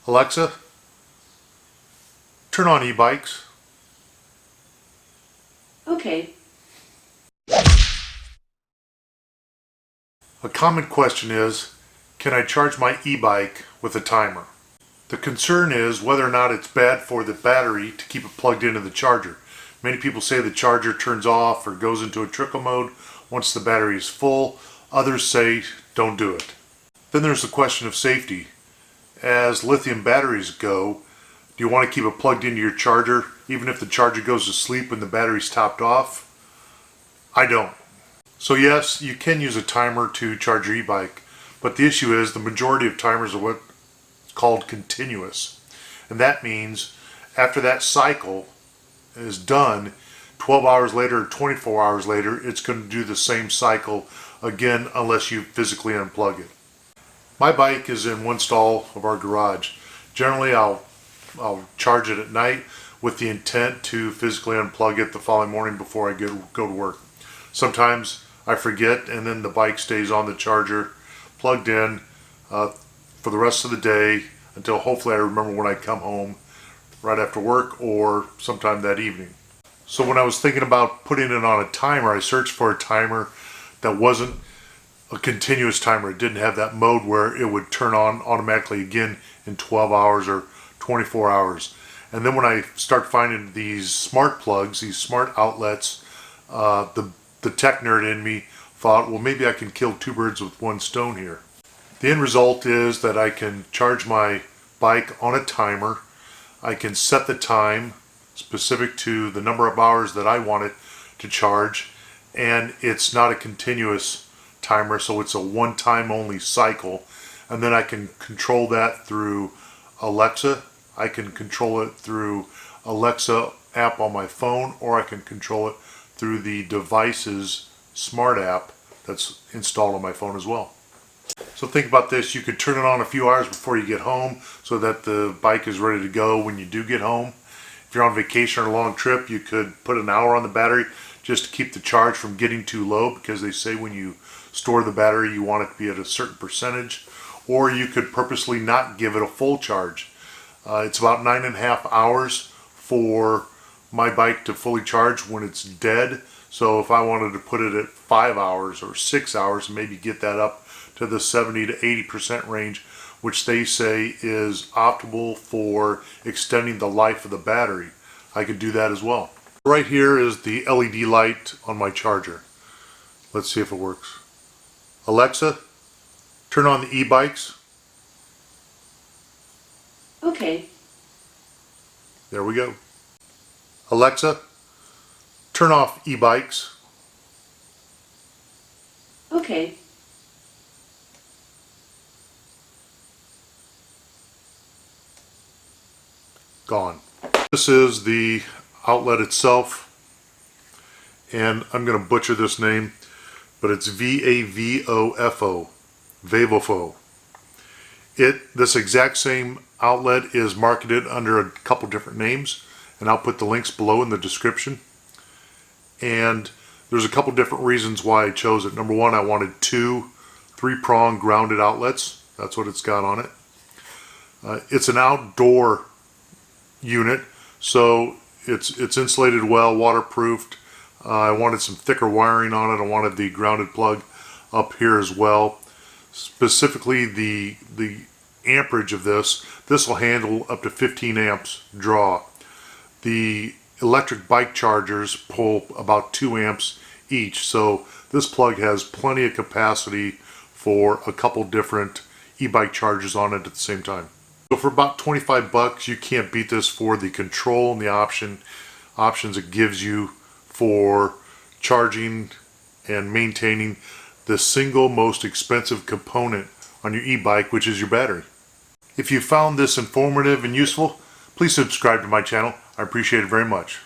Alexa, turn on e-bikes. Okay. A common question is, can I charge my e-bike with a timer? The concern is whether or not it's bad for the battery to keep it plugged into the charger. Many people say the charger turns off or goes into a trickle mode once the battery is full. Others say don't do it. Then there's the question of safety. As lithium batteries go, do you want to keep it plugged into your charger even if the charger goes to sleep when the battery's topped off? I don't. So yes, you can use a timer to charge your e-bike, but the issue is the majority of timers are what's called continuous. And that means after that cycle is done, 12 hours later or 24 hours later, it's going to do the same cycle again unless you physically unplug it. My bike is in one stall of our garage. Generally I'll charge it at night with the intent to physically unplug it the following morning before I go to work. Sometimes I forget and then the bike stays on the charger plugged in for the rest of the day until hopefully I remember when I come home right after work or sometime that evening. So when I was thinking about putting it on a timer, I searched for a timer that wasn't a continuous timer. It didn't have that mode where it would turn on automatically again in 12 hours or 24 hours. And then when I start finding these smart plugs, these smart outlets, the tech nerd in me thought, well, maybe I can kill two birds with one stone here. The end result is that I can charge my bike on a timer. I can set the time specific to the number of hours that I want it to charge, and it's not a continuous timer, so it's a one-time only cycle. And then I can control that through Alexa. I can control it through Alexa app on my phone, or I can control it through the device's smart app that's installed on my phone as well. So think about this, you could turn it on a few hours before you get home so that the bike is ready to go when you do get home. If you're on vacation or a long trip, you could put an hour on the battery just to keep the charge from getting too low, because they say when you store the battery you want it to be at a certain percentage. Or you could purposely not give it a full charge. It's about 9.5 hours for my bike to fully charge when it's dead. So if I wanted to put it at 5 hours or 6 hours, maybe get that up to the 70 to 80% range, which they say is optimal for extending the life of the battery, I could do that as well. Right here is the LED light on my charger. Let's see if it works. Alexa, turn on the e-bikes. Okay. There we go. Alexa, turn off e-bikes. Okay. Gone. This is the outlet itself, and I'm going to butcher this name, but it's VAVOFO, Vavofo. This exact same outlet is marketed under a couple different names, and I'll put the links below in the description. And there's a couple different reasons why I chose it. Number one, I wanted two 3-prong grounded outlets. That's what it's got on it. It's an outdoor unit, so it's insulated well, waterproofed. I wanted some thicker wiring on it. I wanted the grounded plug up here as well. Specifically the amperage of this will handle up to 15 amps draw. The electric bike chargers pull about 2 amps each, so this plug has plenty of capacity for a couple different e-bike chargers on it at the same time. So for about 25 bucks, you can't beat this for the control and the options it gives you for charging and maintaining the single most expensive component on your e-bike, which is your battery. If you found this informative and useful, please subscribe to my channel. I appreciate it very much.